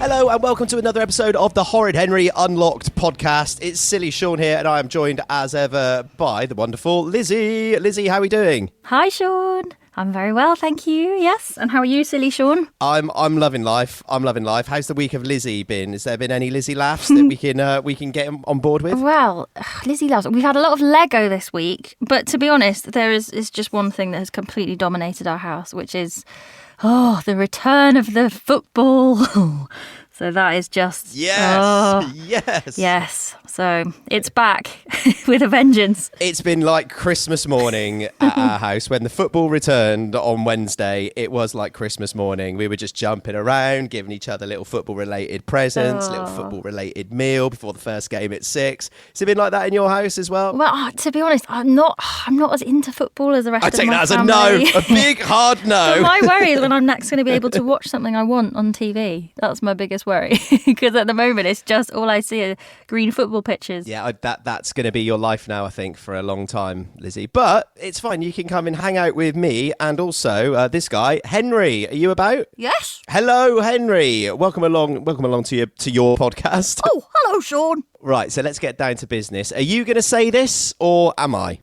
Hello and welcome to another episode of the Horrid Henry Unlocked podcast. It's Silly Sean here and I am joined as ever by the wonderful Lizzie. Lizzie, how are we doing? Hi Sean. I'm very well, thank you. Yes. And how are you, Silly Sean? I'm loving life. How's the week of Lizzie been? Has there been any Lizzie laughs that we can get on board with? Well, Lizzie loves it. We've had a lot of Lego this week, but to be honest, there is just one thing that has completely dominated our house, which is the return of the football. So that is just... Yes. So it's back with a vengeance. It's been like Christmas morning at our house. When the football returned on Wednesday, it was like Christmas morning. We were just jumping around, giving each other little football-related presents, little football-related meal before the first game at 6. Has it been like that in your house as well? Well, to be honest, I'm not as into football as the rest of my family. I take that as a no, a big hard no. But my worry is when I'm next going to be able to watch something I want on TV. That's my biggest worry. Because at the moment, it's just all I see are green football pitches. Yeah, that's going to be your life now, I think, for a long time, Lizzie. But it's fine. You can come and hang out with me and also this guy, Henry. Are you about? Yes. Hello, Henry. Welcome along to your podcast. Oh, hello, Sean. Right, so let's get down to business. Are you going to say this or am I?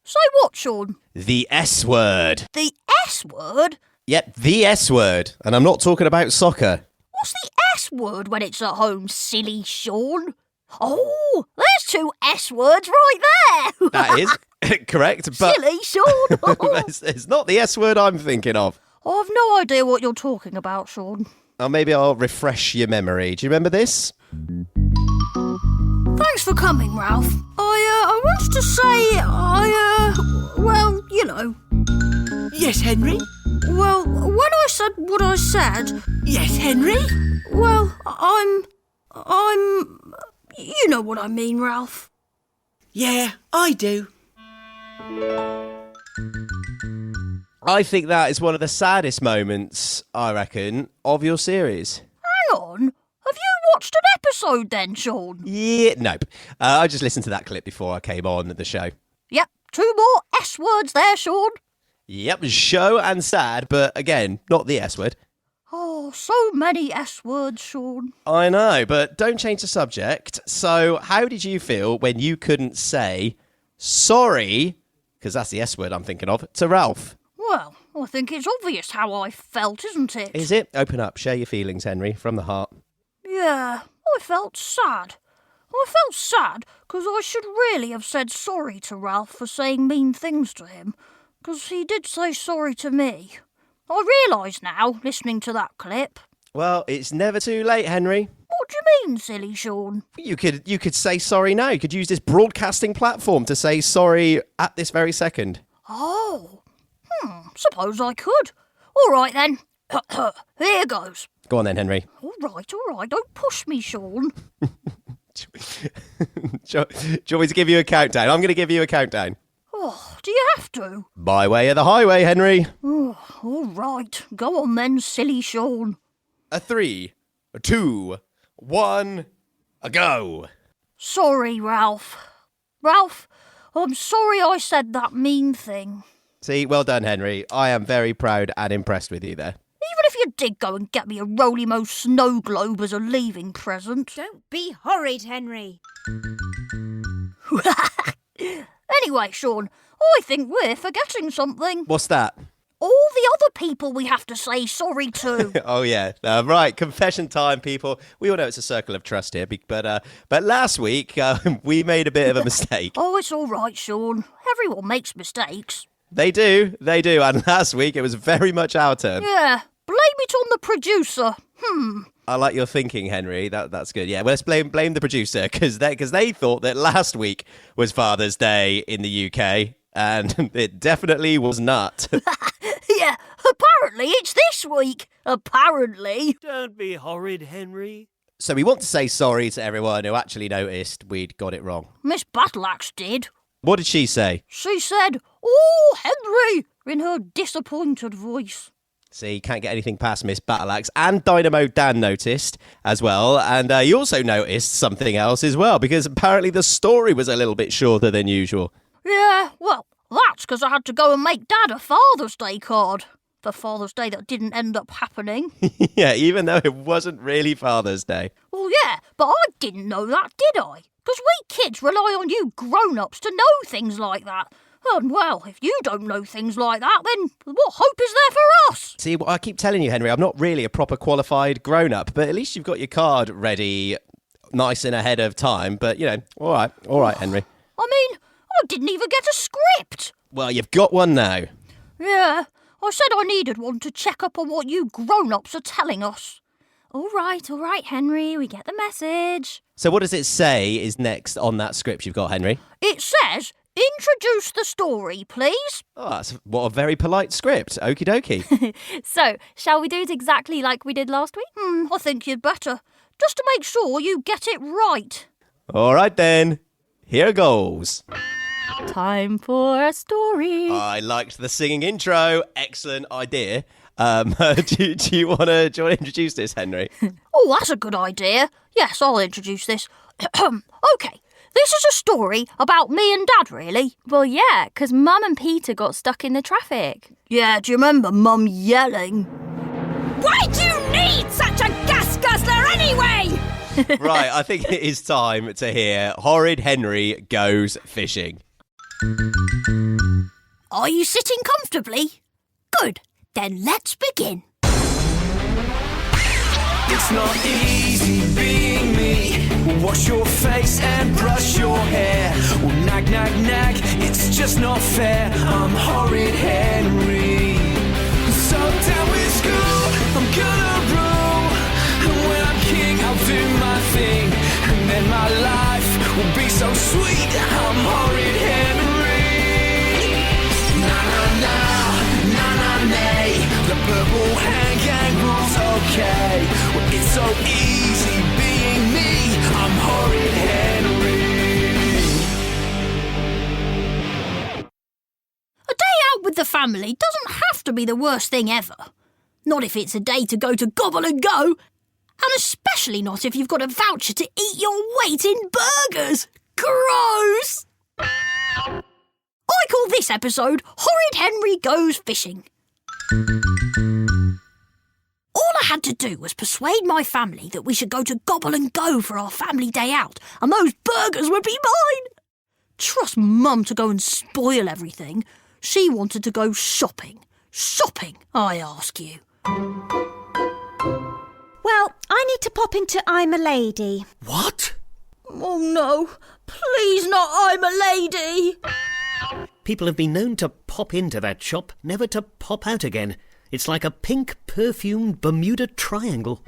Say what, Sean? The S word. The S word? Yep, the S word. And I'm not talking about soccer. What's the S word when it's at home, silly Sean? Oh, there's 2 S words right there. That is correct, but silly Sean. it's not the S word I'm thinking of. I've no idea what you're talking about, Sean. Oh, maybe I'll refresh your memory. Do you remember this? Thanks for coming, Ralph. I wanted to say, well, you know. Yes, Henry? Well, when I said what I said... Yes, Henry? Well, I'm... You know what I mean, Ralph. Yeah, I do. I think that is one of the saddest moments, I reckon, of your series. Hang on. Have you watched an episode then, Sean? Yeah, nope. I just listened to that clip before I came on the show. Yep, 2 more S words there, Sean. Yep, show and sad, but again, not the S word. Oh, so many S words, Sean. I know, but don't change the subject. So, how did you feel when you couldn't say sorry, because that's the S word I'm thinking of, to Ralph? Well, I think it's obvious how I felt, isn't it? Is it? Open up, share your feelings, Henry, from the heart. Yeah, I felt sad. I felt sad because I should really have said sorry to Ralph for saying mean things to him, because he did say sorry to me. I realise now, listening to that clip. Well, it's never too late, Henry. What do you mean, silly Sean? You could say sorry now. You could use this broadcasting platform to say sorry at this very second. Oh, suppose I could. All right then. Here goes. Go on then, Henry. All right. Don't push me, Sean. Do you want me to give you a countdown? I'm going to give you a countdown. Oh, do you have to? My way or the highway, Henry. Oh, all right. Go on then, silly Sean. 3, 2, 1, go. Sorry, Ralph. Ralph, I'm sorry I said that mean thing. See, well done, Henry. I am very proud and impressed with you there. Even if you did go and get me a Roly-Mo snow globe as a leaving present. Don't be horrid, Henry. Anyway, Sean, I think we're forgetting something. What's that? All the other people we have to say sorry to. Oh, yeah. Right, confession time, people. We all know it's a circle of trust here, but last week we made a bit of a mistake. Oh, it's all right, Sean. Everyone makes mistakes. They do. And last week it was very much our turn. Yeah, blame it on the producer. I like your thinking, Henry. That's good. Yeah, well, let's blame the producer because they thought that last week was Father's Day in the UK, and it definitely was not. Yeah, apparently it's this week. Apparently. Don't be horrid, Henry. So we want to say sorry to everyone who actually noticed we'd got it wrong. Miss Battleaxe did. What did she say? She said, "Oh, Henry," in her disappointed voice. See, can't get anything past Miss Battleaxe. And Dynamo Dan noticed as well. And he also noticed something else as well, because apparently the story was a little bit shorter than usual. Yeah, well, that's because I had to go and make Dad a Father's Day card. for Father's Day that didn't end up happening. Yeah, even though it wasn't really Father's Day. Well, yeah, but I didn't know that, did I? Because we kids rely on you grown-ups to know things like that. And, well, if you don't know things like that, then what hope is there for us? See, I keep telling you, Henry, I'm not really a proper qualified grown-up, but at least you've got your card ready nice and ahead of time. But, all right, Henry. I mean, I didn't even get a script. Well, you've got one now. Yeah, I said I needed one to check up on what you grown-ups are telling us. All right, Henry, we get the message. So what does it say is next on that script you've got, Henry? It says, introduce the story, please. Oh, what a very polite script. Okie dokie. So, shall we do it exactly like we did last week? I think you'd better. Just to make sure you get it right. All right, then. Here goes. Time for a story. I liked the singing intro. Excellent idea. Do you want to introduce this, Henry? Oh, that's a good idea. Yes, I'll introduce this. OK, this is a story about me and Dad, really. Well, yeah, because Mum and Peter got stuck in the traffic. Yeah, do you remember Mum yelling? Why do you need such a gas guzzler anyway? Right, I think it is time to hear Horrid Henry Goes Fishing. Are you sitting comfortably? Good. Then let's begin. It's not easy being me. Wash your face and brush your hair. Well, nag, nag, nag, it's just not fair. I'm Horrid Henry. So down with school, I'm gonna rule. And when I'm king, I'll do my thing. And then my life will be so sweet. I'm Horrid Henry. Na na na, na na nay. The purple hand gang rules okay. Well, it's so easy being me. I'm Horrid Henry. A day out with the family doesn't have to be the worst thing ever. Not if it's a day to go to Gobble and Go. And especially not if you've got a voucher to eat your weight in burgers. Gross! I call this episode Horrid Henry Goes Fishing. All I had to do was persuade my family that we should go to Gobble and Go for our family day out, and those burgers would be mine. Trust Mum to go and spoil everything. She wanted to go shopping. Shopping, I ask you. Well, I need to pop into I'm a Lady. What? Oh no, please not I'm a Lady. People have been known to pop into that shop, never to pop out again. It's like a pink, perfumed Bermuda Triangle.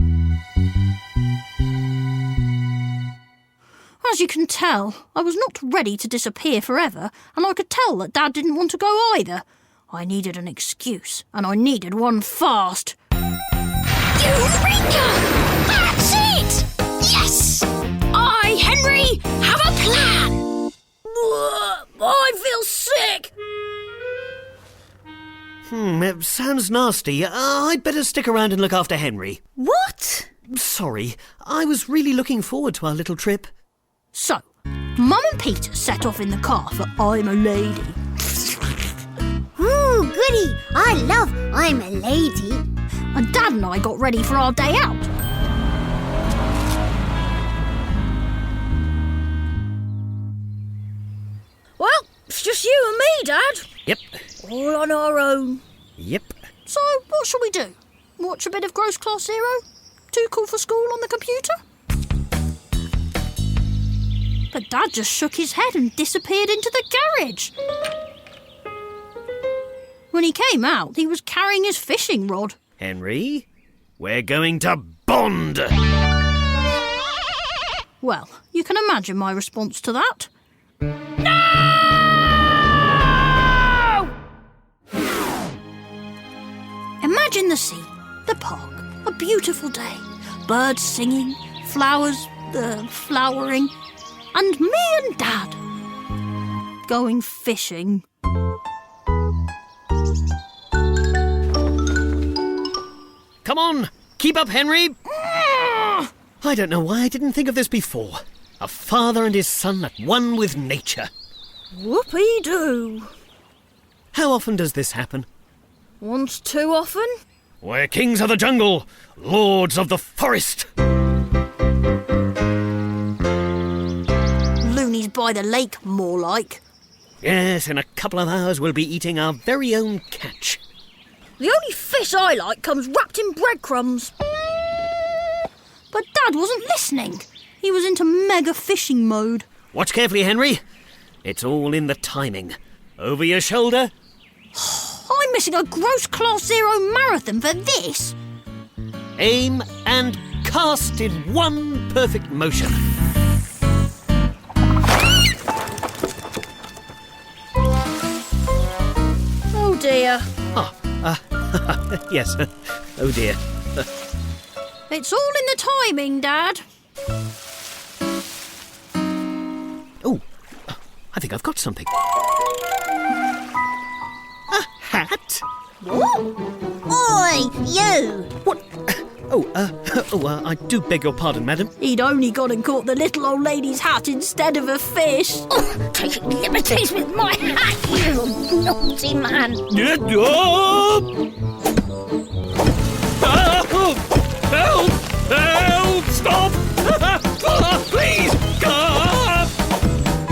As you can tell, I was not ready to disappear forever, and I could tell that Dad didn't want to go either. I needed an excuse, and I needed one fast. Eureka! That's it! Yes! I, Henry, have a plan! I feel sick! It sounds nasty. I'd better stick around and look after Henry. What? Sorry, I was really looking forward to our little trip. So, Mum and Peter set off in the car for I'm a Lady. Ooh, goody. I love I'm a Lady. And Dad and I got ready for our day out. Well, it's just you and me, Dad. Yep. All on our own. Yep. So, what shall we do? Watch a bit of Gross Class Zero? Too cool for school on the computer? But Dad just shook his head and disappeared into the garage. When he came out, he was carrying his fishing rod. Henry, we're going to bond. Well, you can imagine my response to that. Imagine the sea, the park, a beautiful day, birds singing, flowers flowering, and me and Dad going fishing. Come on, keep up, Henry. I don't know why I didn't think of this before. A father and his son at one with nature. Whoopee-doo. How often does this happen? Once too often? We're kings of the jungle, lords of the forest. Loonies by the lake, more like. Yes, in a couple of hours we'll be eating our very own catch. The only fish I like comes wrapped in breadcrumbs. But Dad wasn't listening. He was into mega fishing mode. Watch carefully, Henry. It's all in the timing. Over your shoulder. I'm missing a gross class 0 marathon for this. Aim and cast in one perfect motion. Oh dear. Yes. Oh dear. It's all in the timing, Dad. Oh, I think I've got something. A hat? Oi, you! What? I do beg your pardon, madam. He'd only gone and caught the little old lady's hat instead of a fish. Oh, taking liberties with my hat, you naughty man! Help! Help! Stop! Please!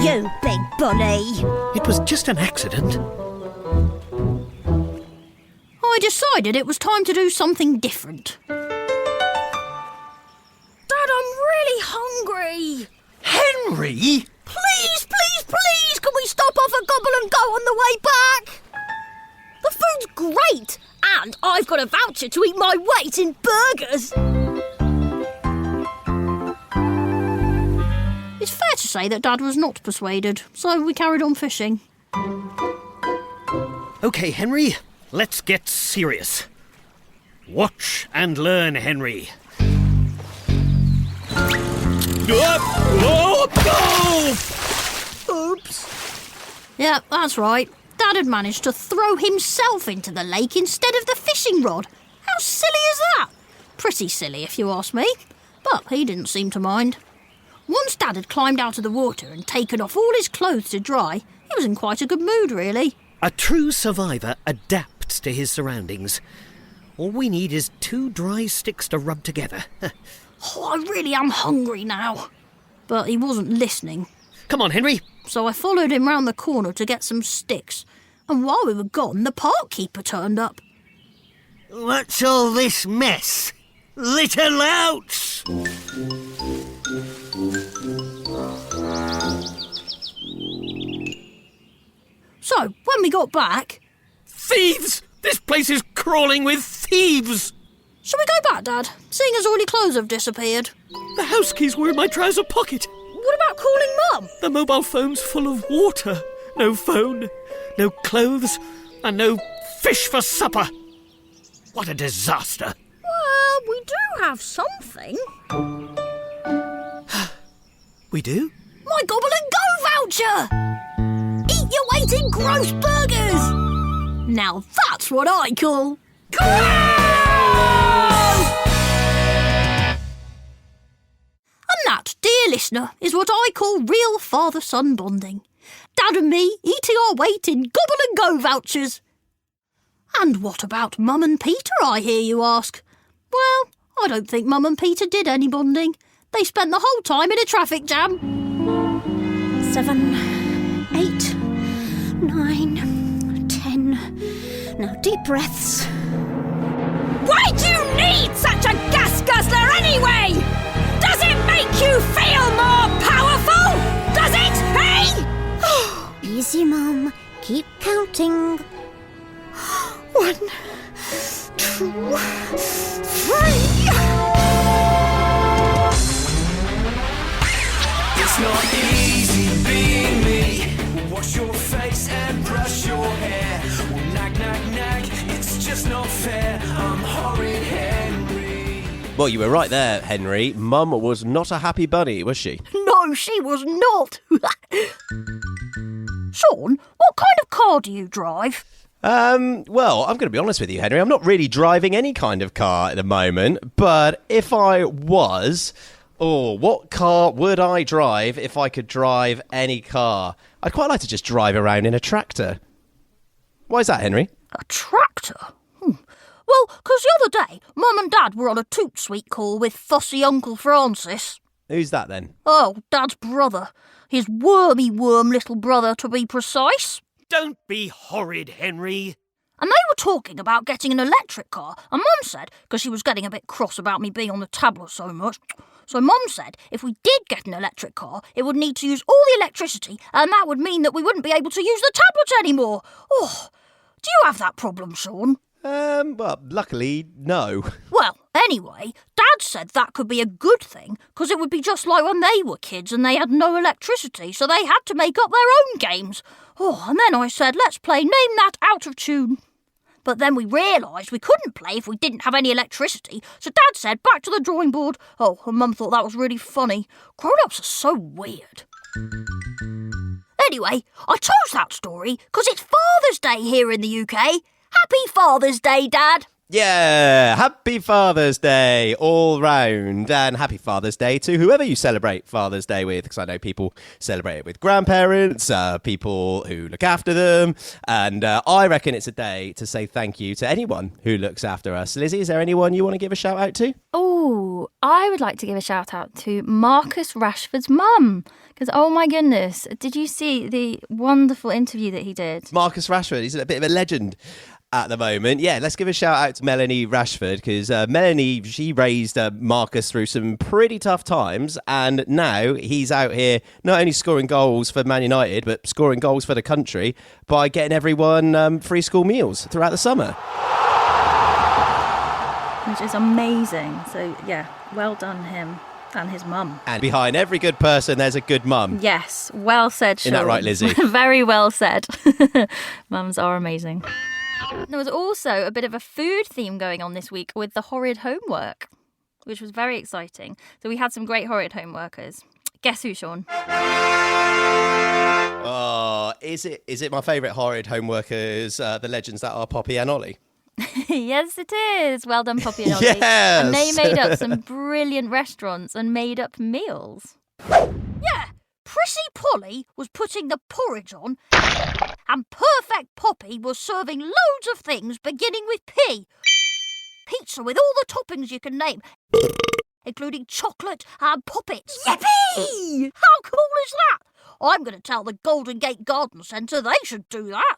You big bully! It was just an accident. I decided it was time to do something different. Dad, I'm really hungry. Henry! Please, please, please, can we stop off at Gobble and Go on the way back? The food's great, and I've got a voucher to eat my weight in burgers. It's fair to say that Dad was not persuaded, so we carried on fishing. OK, Henry, let's get serious. Watch and learn, Henry. Oops. Yeah, that's right. Dad had managed to throw himself into the lake instead of the fishing rod. How silly is that? Pretty silly, if you ask me. But he didn't seem to mind. Once Dad had climbed out of the water and taken off all his clothes to dry, he was in quite a good mood, really. A true survivor adapts to his surroundings. All we need is 2 dry sticks to rub together. Oh, I really am hungry now. But he wasn't listening. Come on, Henry. So I followed him round the corner to get some sticks. And while we were gone, the park keeper turned up. What's all this mess? Little louts! So, when we got back... Thieves! This place is crawling with thieves! Shall we go back, Dad? Seeing as all your clothes have disappeared. The house keys were in my trouser pocket. What about calling Mum? The mobile phone's full of water. No phone, no clothes, and no fish for supper. What a disaster. Well, we do have something. We do? My Gobble and Go voucher! Eat your weight in gross burgers! Now that's what I call... And that, dear listener, is what I call real father-son bonding. Dad and me eating our weight in Gobble and Go vouchers. And what about Mum and Peter, I hear you ask? Well, I don't think Mum and Peter did any bonding. They spent the whole time in a traffic jam. 7, 8, 9, 10. Now deep breaths. Why do you need such a gas guzzler anyway? Does it make you feel more powerful? Does it, hey? Easy, Mum. Keep counting. 1, 2, 3. It's not easy being me. Wash your face and brush your hair. Well, nag, nag, nag, it's just not fair. I'm Horrid Henry. Well, you were right there, Henry. Mum was not a happy bunny, was she? No, she was not. Sean, what kind of car do you drive? Well, I'm going to be honest with you, Henry. I'm not really driving any kind of car at the moment, but if I was... Oh, what car would I drive if I could drive any car? I'd quite like to just drive around in a tractor. Why is that, Henry? A tractor? Well, 'cause the other day, Mum and Dad were on a toot sweet call with fussy Uncle Francis. Who's that then? Oh, Dad's brother. His wormy worm little brother, to be precise. Don't be horrid, Henry. And they were talking about getting an electric car, and Mum said, because she was getting a bit cross about me being on the tablet so much, so Mum said if we did get an electric car, it would need to use all the electricity, and that would mean that we wouldn't be able to use the tablet anymore. Oh, do you have that problem, Sean? Well, luckily, no. Well, anyway, Dad said that could be a good thing, because it would be just like when they were kids and they had no electricity, so they had to make up their own games. Oh, and then I said, let's play Name That out of tune. But then we realised we couldn't play if we didn't have any electricity, so Dad said back to the drawing board. Oh, and Mum thought that was really funny. Grown-ups are so weird. Anyway, I chose that story because it's Father's Day here in the UK. Happy Father's Day, Dad. Yeah, happy Father's Day all round, and happy Father's Day to whoever you celebrate Father's Day with, because I know people celebrate it with grandparents, people who look after them, and I reckon it's a day to say thank you to anyone who looks after us. Lizzie, is there anyone you want to give a shout out to? Oh, I would like to give a shout out to Marcus Rashford's mum, because oh my goodness, did you see the wonderful interview that he did? Marcus Rashford, he's a bit of a legend at the moment. Yeah, let's give a shout out to Melanie Rashford, because Melanie, she raised Marcus through some pretty tough times, and now he's out here not only scoring goals for Man United, but scoring goals for the country by getting everyone free school meals throughout the summer. Which is amazing. So yeah, well done him and his mum. And behind every good person, there's a good mum. Yes, well said, Sean. Isn't that right, Lizzie? Very well said. Mums are amazing. There was also a bit of a food theme going on this week with the Horrid homework, which was very exciting. So we had some great Horrid homeworkers. Guess who, Sean? Oh, is it my favourite Horrid homeworkers, the legends that are Poppy and Ollie? Yes, it is. Well done, Poppy and Ollie. Yes! And they made up some brilliant restaurants and made up meals. Yeah, Prissy Polly was putting the porridge on, and Perfect Poppy was serving loads of things beginning with P. Pizza with all the toppings you can name, including chocolate and poppets. Yippee! How cool is that? I'm going to tell the Golden Gate Garden Centre they should do that.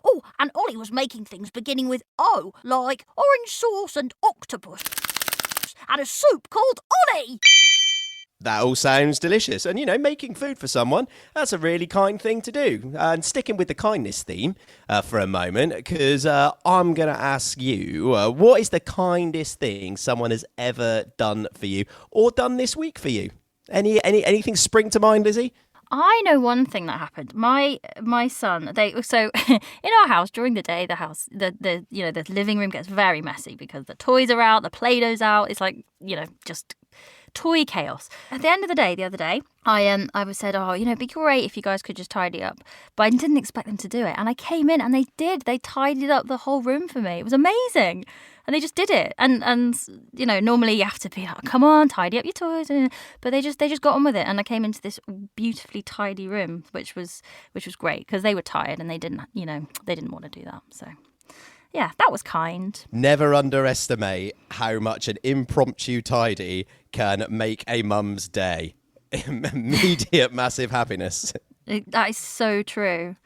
Oh, and Ollie was making things beginning with O, like orange sauce and octopus, and a soup called Ollie. That all sounds delicious. And, you know, making food for someone, that's a really kind thing to do. And sticking with the kindness theme for a moment, because I'm going to ask you, what is the kindest thing someone has ever done for you or done this week for you? Anything spring to mind, Lizzie? I know one thing that happened. My son, so in our house during the day, the living room gets very messy because the toys are out, the Play-Doh's out. It's like, just toy chaos. At the end of the day, the other day, I said, it'd be great if you guys could just tidy up. But I didn't expect them to do it. And I came in and they did. They tidied up the whole room for me. It was amazing. And they just did it. And normally you have to be like, come on, tidy up your toys. But they just got on with it. And I came into this beautifully tidy room, which was great because they were tired and they didn't want to do that. So yeah, that was kind. Never underestimate how much an impromptu tidy can make a mum's day. Immediate massive happiness. That is so true.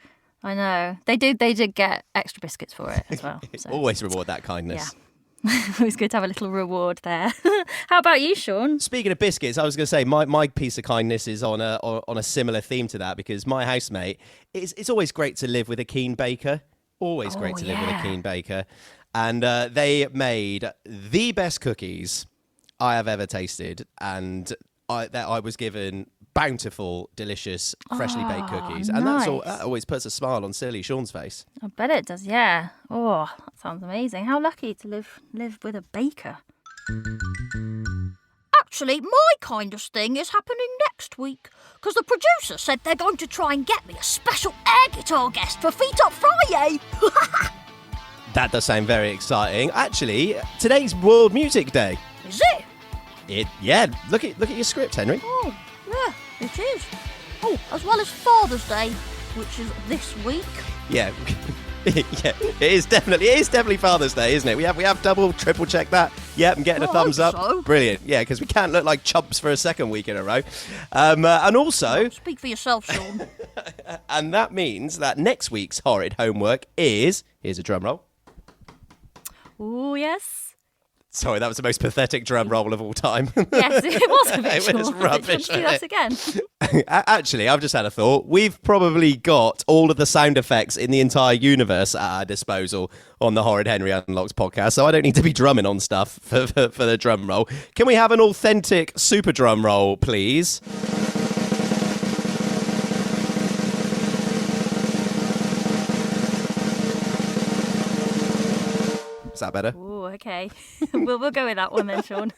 I know. They did get extra biscuits for it as well. So. Always reward that kindness. Yeah. It was good to have a little reward there. How about you, Sean? Speaking of biscuits, I was going to say my piece of kindness is on a similar theme to that, because my housemate, it's always great to live with a keen baker. Always great to live with a keen baker. And they made the best cookies I have ever tasted. And I was given bountiful, delicious, freshly baked cookies. And nice. that always puts a smile on silly Sean's face. I bet it does, yeah. Oh, that sounds amazing. How lucky to live with a baker. Actually, my kindest thing is happening next week, because the producer said they're going to try and get me a special air guitar guest for Feet Up Friday. That does sound very exciting. Actually, today's World Music Day. Is it? Yeah, look at your script, Henry. Oh, yeah, it is. Oh, as well as Father's Day, which is this week. Yeah, Yeah, it is definitely Father's Day, isn't it? We have double, triple checked that. Yep, I'm getting a thumbs up. So. Brilliant. Yeah, because we can't look like chumps for a second week in a row. And also, Speak for yourself, Sean. and that means that next week's Horrid homework is, here's a drum roll. Oh, yes. Sorry, that was the most pathetic drum roll of all time. Yes, it was a bit It was short. rubbish, Do that again. Actually, I've just had a thought. We've probably got all of the sound effects in the entire universe at our disposal on the Horrid Henry Unlocked podcast, so I don't need to be drumming on stuff for the drum roll. Can we have an authentic super drum roll, please? Is that better? Oh, okay. we'll go with that one then, Sean.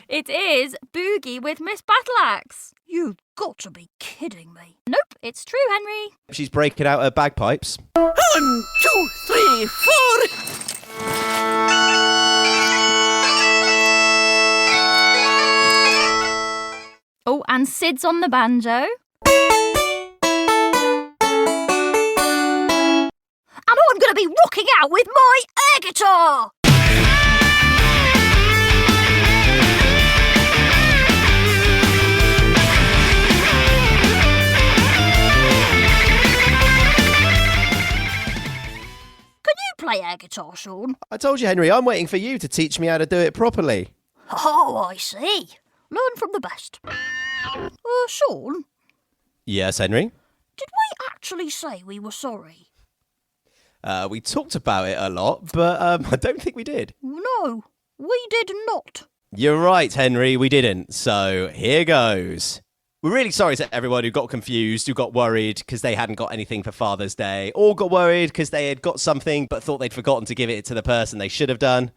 It is Boogie with Miss Battleaxe. You've got to be kidding me. Nope, it's true, Henry. She's breaking out her bagpipes. 1, 2, 3, 4. Oh, and Sid's on the banjo. And I'm going to be rocking out with my air guitar! Can you play air guitar, Sean? I told you, Henry, I'm waiting for you to teach me how to do it properly. Oh, I see. Learn from the best. Sean, Yes, Henry? did we actually say we were sorry? We talked about it a lot, but I don't think we did. No, we did not. You're right, Henry, we didn't. So here goes. We're really sorry to everyone who got confused, who got worried because they hadn't got anything for Father's Day, or got worried because they had got something but thought they'd forgotten to give it to the person they should have done.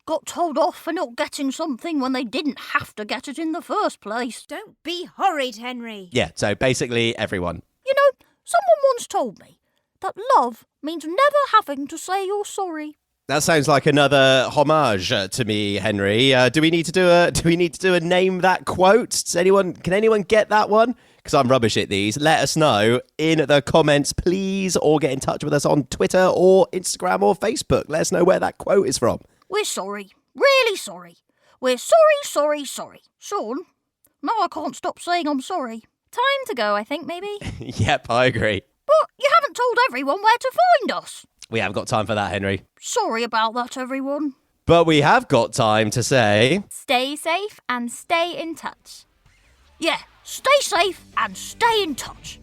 Got told off for not getting something when they didn't have to get it in the first place. Don't be horrid, Henry. Yeah, so basically everyone. You know, someone once told me that love means never having to say you're sorry. That sounds like another homage to me, Henry. Do we need to do a name that quote? Can anyone get that one? Because I'm rubbish at these. Let us know in the comments, please, or get in touch with us on Twitter or Instagram or Facebook. Let us know where that quote is from. We're sorry. Really sorry. We're sorry, sorry, sorry. Sean, now I can't stop saying I'm sorry. Time to go, I think, maybe. Yep, I agree. But you haven't told everyone where to find us. We haven't got time for that, Henry. Sorry about that, everyone. But we have got time to say... Stay safe and stay in touch. Yeah, stay safe and stay in touch.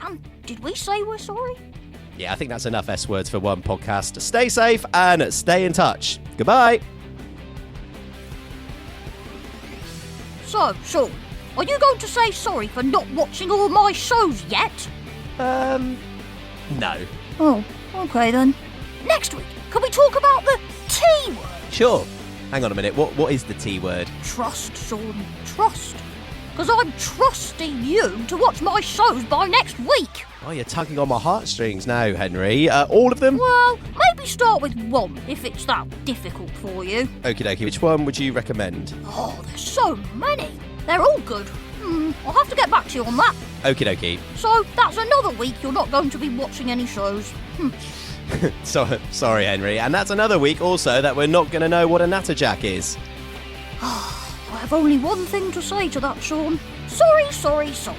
And did we say we're sorry? Yeah, I think that's enough S words for one podcast. Stay safe and stay in touch. Goodbye. So, Sean, are you going to say sorry for not watching all my shows yet? No. Oh, okay then. Next week, can we talk about the T word? Sure. Hang on a minute. What is the T word? Trust, Sean, trust. Because I'm trusting you to watch my shows by next week. Oh, you're tugging on my heartstrings now, Henry. All of them? Well, maybe start with one, if it's that difficult for you. Okie dokie. Which one would you recommend? Oh, there's so many. They're all good. I'll have to get back to you on that. Okie dokie. So that's another week you're not going to be watching any shows. Sorry, Henry. And that's another week also that we're not going to know what a natterjack is. I have only one thing to say to that, Sean. Sorry, sorry, sorry.